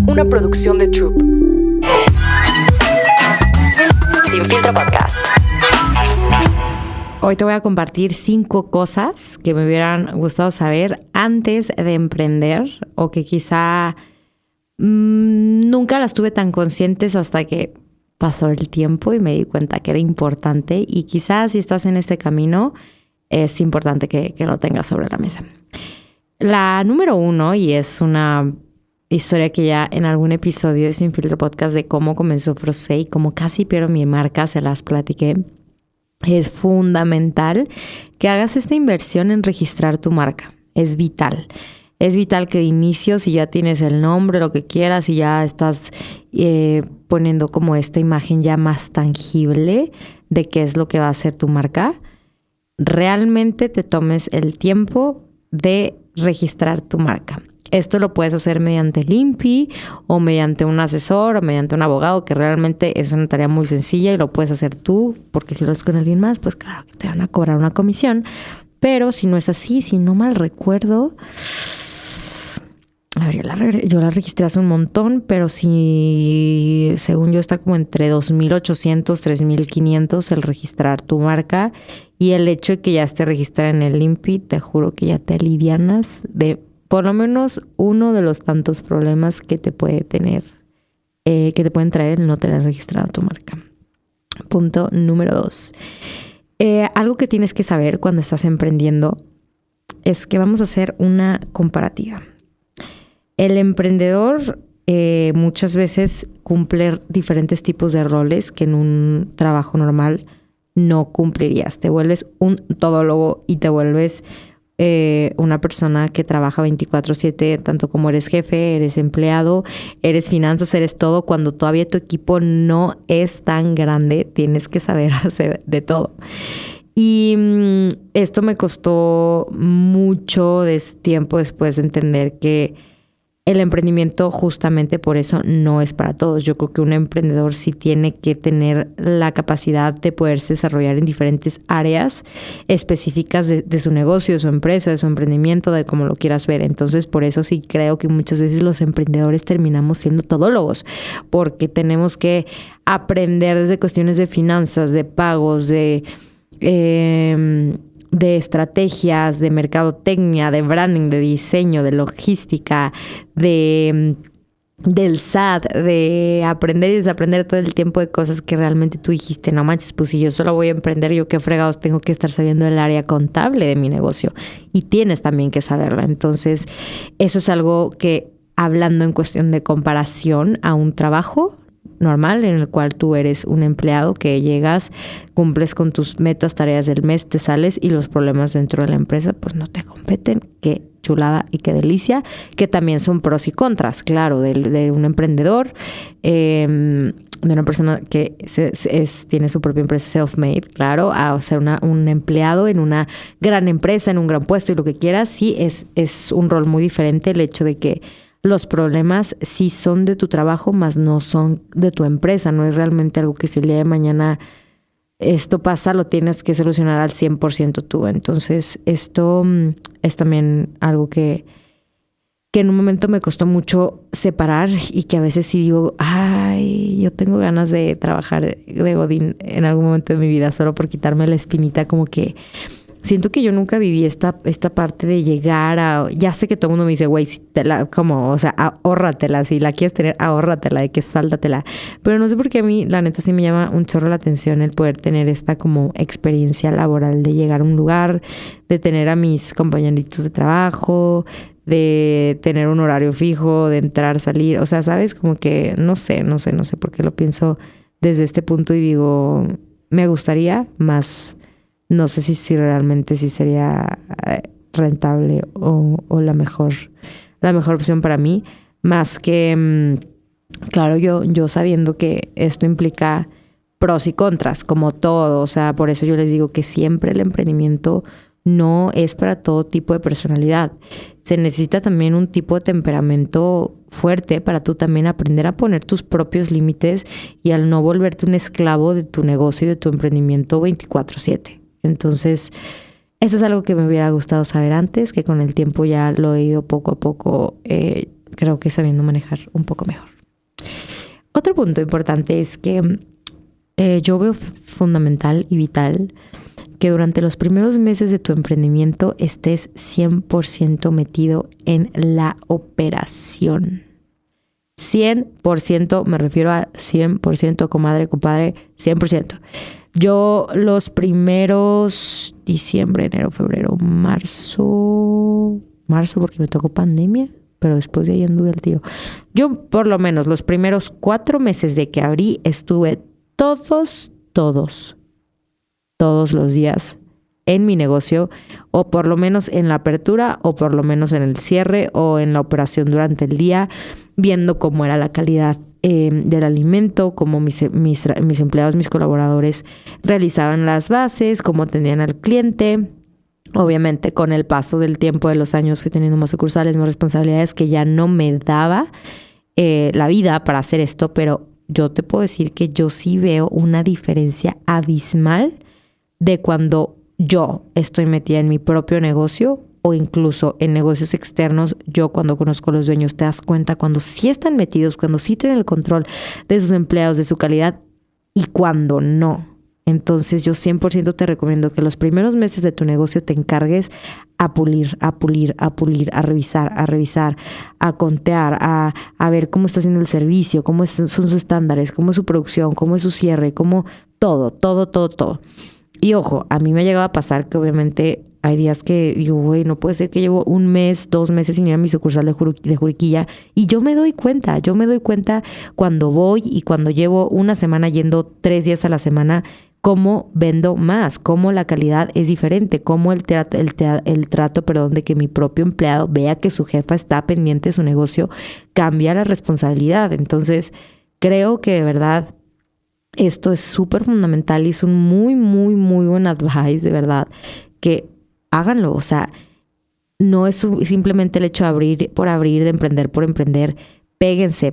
una producción de Troop. Sin Filtro Podcast. Hoy te voy a compartir 5 cosas que me hubieran gustado saber antes de emprender o que quizá nunca las tuve tan conscientes hasta que pasó el tiempo y me di cuenta que era importante, y quizás si estás en este camino es importante que lo tengas sobre la mesa. La número 1, y es una historia que ya en algún episodio de Sin Filtro Podcast de cómo comenzó Frosé y cómo casi pierdo mi marca, se las platiqué. Es fundamental que hagas esta inversión en registrar tu marca. Es vital. Es vital que de inicio, si ya tienes el nombre, lo que quieras, y ya estás poniendo como esta imagen ya más tangible de qué es lo que va a ser tu marca, realmente te tomes el tiempo de registrar tu marca. Esto lo puedes hacer mediante el INPI o mediante un asesor o mediante un abogado, que realmente es una tarea muy sencilla y lo puedes hacer tú, porque si lo haces con alguien más, pues claro que te van a cobrar una comisión. Pero si no es así, si no mal recuerdo, a ver, yo la registré hace un montón, pero si según yo está como entre 2,800, 3,500 el registrar tu marca, y el hecho de que ya esté registrada en el INPI, te juro que ya te alivianas de por lo menos uno de los tantos problemas que te puede tener, que te pueden traer el no tener registrada tu marca. Punto número 2. Algo que tienes que saber cuando estás emprendiendo es que vamos a hacer una comparativa. El emprendedor muchas veces cumple diferentes tipos de roles que en un trabajo normal no cumplirías. Te vuelves un todólogo y te vuelves una persona que trabaja 24/7, tanto como eres jefe, eres empleado, eres finanzas, eres todo. Cuando todavía tu equipo no es tan grande, tienes que saber hacer de todo. Y esto me costó mucho tiempo después de entender que el emprendimiento justamente por eso no es para todos. Yo creo que un emprendedor sí tiene que tener la capacidad de poderse desarrollar en diferentes áreas específicas de su negocio, de su empresa, de su emprendimiento, de cómo lo quieras ver. Entonces, por eso sí creo que muchas veces los emprendedores terminamos siendo todólogos, porque tenemos que aprender desde cuestiones de finanzas, de pagos, de estrategias, de mercadotecnia, de branding, de diseño, de logística, del SAT, de aprender y desaprender todo el tiempo de cosas que realmente tú dijiste, no manches, pues si yo solo voy a emprender, yo qué fregados tengo que estar sabiendo el área contable de mi negocio, y tienes también que saberla. Entonces, eso es algo que, hablando en cuestión de comparación a un trabajo normal en el cual tú eres un empleado que llegas, cumples con tus metas, tareas del mes, te sales, y los problemas dentro de la empresa pues no te competen. Qué chulada y qué delicia, que también son pros y contras, claro, de un emprendedor, de una persona que tiene su propia empresa self-made, claro, a ser un empleado en una gran empresa, en un gran puesto y lo que quieras. Sí, es un rol muy diferente el hecho de que los problemas sí son de tu trabajo, más no son de tu empresa. No es realmente algo que si el día de mañana esto pasa, lo tienes que solucionar al 100% tú. Entonces, esto es también algo que en un momento me costó mucho separar, y que a veces sí digo, ay, yo tengo ganas de trabajar de godín en algún momento de mi vida, solo por quitarme la espinita, como que siento que yo nunca viví esta parte de llegar a... Ya sé que todo el mundo me dice, güey, si ahórratela. Si la quieres tener, ahórratela, de que sáltatela. Pero no sé por qué a mí, la neta, sí me llama un chorro la atención el poder tener esta como experiencia laboral de llegar a un lugar, de tener a mis compañeritos de trabajo, de tener un horario fijo, de entrar, salir. O sea, ¿sabes? Como que no sé por qué lo pienso desde este punto y digo, me gustaría más... No sé si realmente sí sería rentable o la mejor opción para mí, más que, claro, yo sabiendo que esto implica pros y contras, como todo. O sea, por eso yo les digo que siempre el emprendimiento no es para todo tipo de personalidad. Se necesita también un tipo de temperamento fuerte para tú también aprender a poner tus propios límites y al no volverte un esclavo de tu negocio y de tu emprendimiento 24/7. Entonces, eso es algo que me hubiera gustado saber antes, que con el tiempo ya lo he ido poco a poco creo que sabiendo manejar un poco mejor. Otro punto importante es que yo veo fundamental y vital que durante los primeros meses de tu emprendimiento estés 100% metido en la operación. 100%, me refiero a 100%, comadre, compadre, 100%. Yo los primeros diciembre, enero, febrero, marzo porque me tocó pandemia, pero después de ahí anduve al tiro. Yo por lo menos los primeros 4 meses de que abrí estuve todos los días en mi negocio, o por lo menos en la apertura, o por lo menos en el cierre, o en la operación durante el día, viendo cómo era la calidad del alimento, cómo mis empleados, mis colaboradores realizaban las bases, cómo atendían al cliente. Obviamente con el paso del tiempo de los años fui teniendo más sucursales, más responsabilidades que ya no me daba la vida para hacer esto, pero yo te puedo decir que yo sí veo una diferencia abismal de cuando yo estoy metida en mi propio negocio o incluso en negocios externos. Yo cuando conozco a los dueños te das cuenta cuando sí están metidos, cuando sí tienen el control de sus empleados, de su calidad, y cuando no. Entonces yo 100% te recomiendo que los primeros meses de tu negocio te encargues a pulir, a revisar, a contear, a ver cómo está haciendo el servicio, cómo son sus estándares, cómo es su producción, cómo es su cierre, cómo todo. Y ojo, a mí me ha llegado a pasar que obviamente hay días que digo, güey, no puede ser que llevo 1 mes, 2 meses sin ir a mi sucursal de Juriquilla. Y yo me doy cuenta cuando voy y cuando llevo una semana yendo 3 días a la semana, cómo vendo más, cómo la calidad es diferente, cómo el trato, de que mi propio empleado vea que su jefa está pendiente de su negocio, cambia la responsabilidad. Entonces, creo que de verdad esto es súper fundamental y es un muy, muy, muy buen advice, de verdad, que háganlo. O sea, no es simplemente el hecho de abrir por abrir, de emprender por emprender. Péguense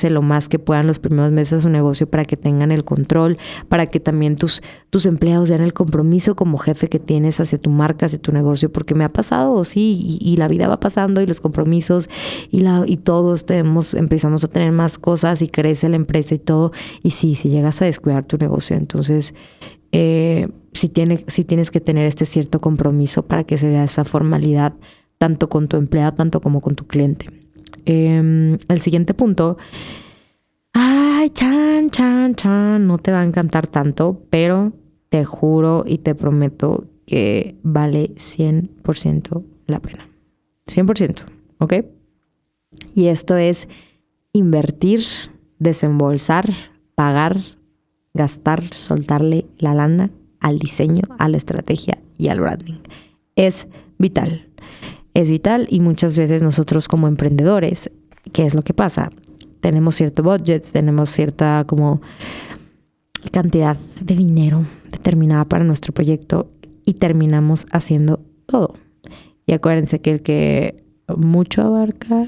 lo más que puedan los primeros meses a su negocio para que tengan el control, para que también tus empleados vean el compromiso como jefe que tienes hacia tu marca, hacia tu negocio, porque me ha pasado, sí, y la vida va pasando y los compromisos y todos empezamos a tener más cosas y crece la empresa y todo, y sí, si llegas a descuidar tu negocio, entonces sí tienes que tener este cierto compromiso para que se vea esa formalidad tanto con tu empleado, tanto como con tu cliente. El siguiente punto, no te va a encantar tanto, pero te juro y te prometo que vale 100% la pena. 100%, ¿ok? Y esto es invertir, desembolsar, pagar, gastar, soltarle la lana al diseño, a la estrategia y al branding. Es vital. Es vital y muchas veces nosotros como emprendedores, ¿qué es lo que pasa? Tenemos cierto budget, tenemos cierta como cantidad de dinero determinada para nuestro proyecto y terminamos haciendo todo. Y acuérdense que el que mucho abarca,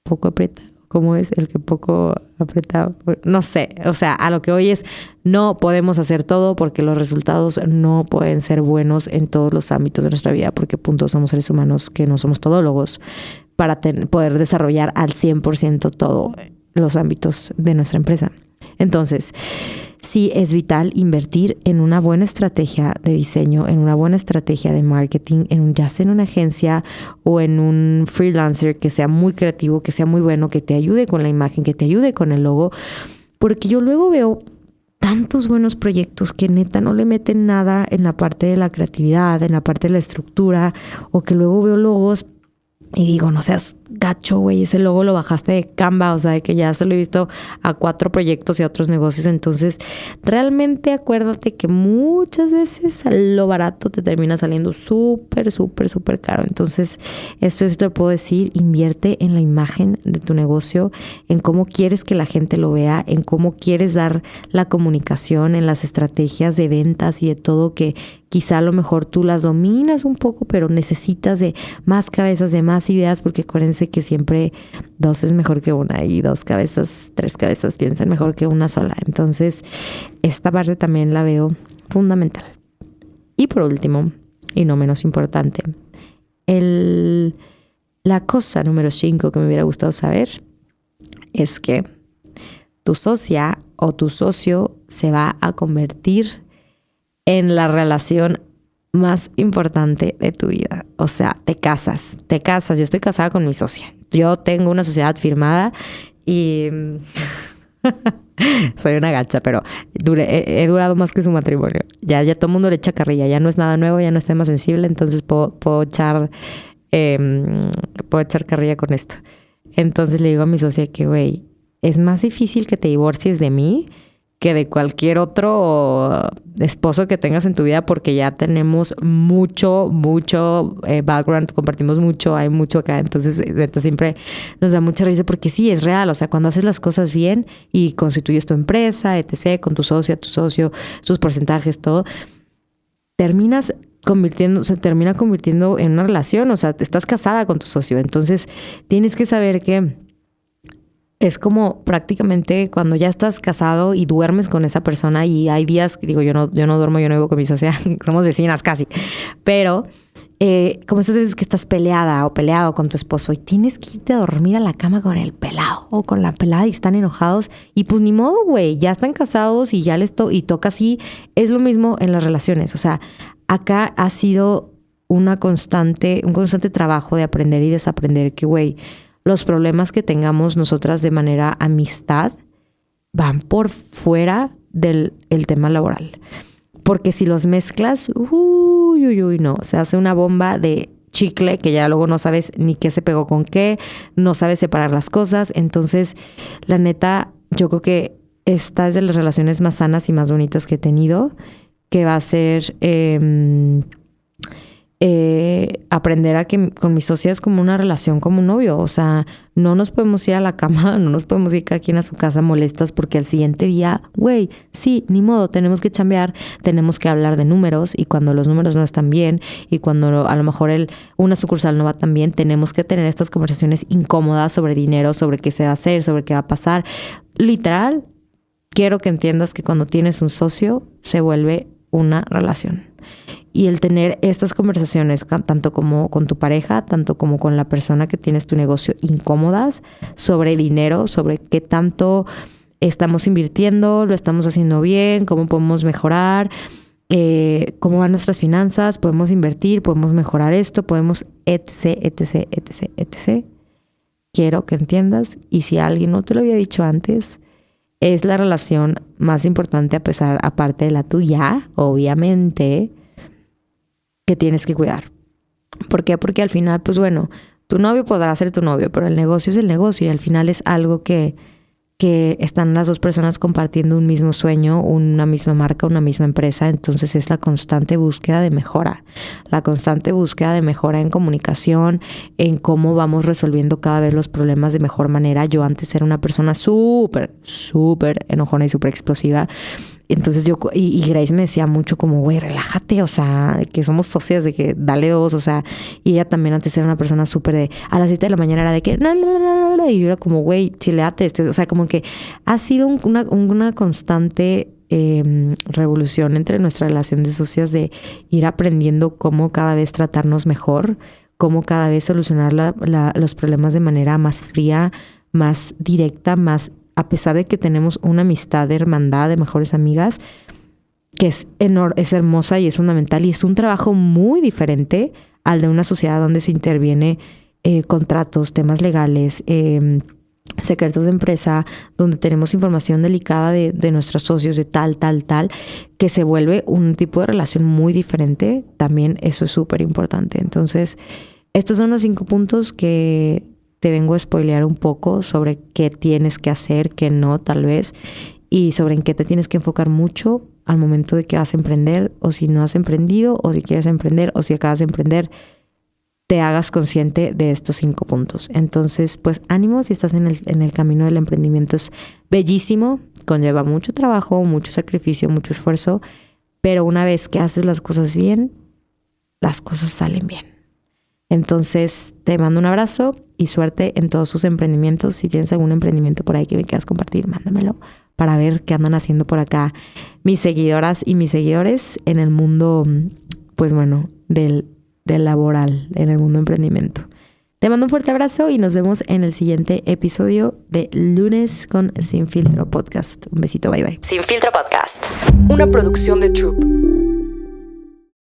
poco aprieta. ¿Cómo es? El que poco aprieta, no sé. O sea, a lo que hoy es, no podemos hacer todo porque los resultados no pueden ser buenos en todos los ámbitos de nuestra vida, porque somos seres humanos que no somos todólogos para poder desarrollar al 100% todos los ámbitos de nuestra empresa. Entonces, sí es vital invertir en una buena estrategia de diseño, en una buena estrategia de marketing, ya sea en una agencia o en un freelancer que sea muy creativo, que sea muy bueno, que te ayude con la imagen, que te ayude con el logo. Porque yo luego veo tantos buenos proyectos que neta no le meten nada en la parte de la creatividad, en la parte de la estructura, o que luego veo logos y digo, no seas gacho, güey, ese logo lo bajaste de Canva, o sea, de que ya se lo he visto a 4 proyectos y a otros negocios. Entonces, realmente acuérdate que muchas veces lo barato te termina saliendo súper caro. Entonces, esto te puedo decir, invierte en la imagen de tu negocio, en cómo quieres que la gente lo vea, en cómo quieres dar la comunicación, en las estrategias de ventas y de todo, que quizá a lo mejor tú las dominas un poco, pero necesitas de más cabezas, de más ideas, porque acuérdense que siempre 2 es mejor que 1 y 2 cabezas, 3 cabezas piensan mejor que una sola. Entonces, esta parte también la veo fundamental. Y por último, y no menos importante, La cosa número 5 que me hubiera gustado saber es que tu socia o tu socio se va a convertir en la relación más importante de tu vida. O sea, te casas. Yo estoy casada con mi socia. Yo tengo una sociedad firmada y soy una gacha, pero he durado más que su matrimonio. Ya todo el mundo le echa carrilla. Ya no es nada nuevo, ya no es tema sensible, entonces puedo echar carrilla con esto. Entonces le digo a mi socia que, güey, es más difícil que te divorcies de mí que de cualquier otro esposo que tengas en tu vida, porque ya tenemos mucho background, compartimos mucho, hay mucho acá. Entonces siempre nos da mucha risa porque sí, es real. O sea, cuando haces las cosas bien y constituyes tu empresa, etc., con tu socio, sus porcentajes, todo, se termina convirtiendo en una relación. O sea, estás casada con tu socio. Entonces tienes que saber que es como prácticamente cuando ya estás casado y duermes con esa persona, y hay días, digo, yo no duermo, yo no vivo con mi socia, somos vecinas casi, pero como esas veces que estás peleada o peleado con tu esposo y tienes que irte a dormir a la cama con el pelado o con la pelada y están enojados, y pues ni modo, güey, ya están casados y ya y toca así. Es lo mismo en las relaciones. O sea, acá ha sido un constante trabajo de aprender y desaprender que, güey, los problemas que tengamos nosotras de manera amistad van por fuera del tema laboral. Porque si los mezclas, no, se hace una bomba de chicle que ya luego no sabes ni qué se pegó con qué, no sabes separar las cosas. Entonces, la neta, yo creo que esta es de las relaciones más sanas y más bonitas que he tenido, que va a ser aprender a que con mis socias es como una relación como un novio. O sea, no nos podemos ir a la cama, no nos podemos ir cada quien a su casa molestas porque al siguiente día, güey, sí, ni modo, tenemos que chambear, tenemos que hablar de números, y cuando los números no están bien y cuando a lo mejor una sucursal no va tan bien, tenemos que tener estas conversaciones incómodas sobre dinero, sobre qué se va a hacer, sobre qué va a pasar. Literal, quiero que entiendas que cuando tienes un socio se vuelve una relación. Y el tener estas conversaciones, tanto como con tu pareja, tanto como con la persona que tienes tu negocio, incómodas, sobre dinero, sobre qué tanto estamos invirtiendo, lo estamos haciendo bien, cómo podemos mejorar, cómo van nuestras finanzas, podemos invertir, podemos mejorar esto, podemos etc. Quiero que entiendas, y si alguien no te lo había dicho antes, es la relación más importante, aparte de la tuya, obviamente, que tienes que cuidar. ¿Por qué? Porque al final, pues bueno, tu novio podrá ser tu novio, pero el negocio es el negocio, y al final es algo que están las dos personas compartiendo un mismo sueño, una misma marca, una misma empresa. Entonces es la constante búsqueda de mejora, en comunicación, en cómo vamos resolviendo cada vez los problemas de mejor manera. Yo antes era una persona súper enojona y súper explosiva. Entonces y Grace me decía mucho como, güey, relájate, o sea, que somos socias, de que dale dos, o sea, y ella también antes era una persona súper a las 7 de la mañana era de que, no, y yo era como, güey, chileate, o sea, como que ha sido una constante revolución entre nuestra relación de socias, de ir aprendiendo cómo cada vez tratarnos mejor, cómo cada vez solucionar los problemas de manera más fría, más directa, más, a pesar de que tenemos una amistad de hermandad, de mejores amigas, que es hermosa y es fundamental, y es un trabajo muy diferente al de una sociedad donde se interviene contratos, temas legales, secretos de empresa, donde tenemos información delicada de nuestros socios, de tal, que se vuelve un tipo de relación muy diferente. También eso es súper importante. Entonces, estos son los 5 puntos que te vengo a spoilear un poco sobre qué tienes que hacer, qué no, tal vez, y sobre en qué te tienes que enfocar mucho al momento de que vas a emprender, o si no has emprendido, o si quieres emprender, o si acabas de emprender, te hagas consciente de estos 5 puntos. Entonces, pues ánimo si estás en el camino del emprendimiento. Es bellísimo, conlleva mucho trabajo, mucho sacrificio, mucho esfuerzo, pero una vez que haces las cosas bien, las cosas salen bien. Entonces, te mando un abrazo y suerte en todos tus emprendimientos. Si tienes algún emprendimiento por ahí que me quieras compartir, mándamelo para ver qué andan haciendo por acá mis seguidoras y mis seguidores en el mundo, pues bueno, del laboral, en el mundo de emprendimiento. Te mando un fuerte abrazo y nos vemos en el siguiente episodio de Lunes con Sin Filtro Podcast. Un besito, bye bye. Sin Filtro Podcast. Una producción de Troop.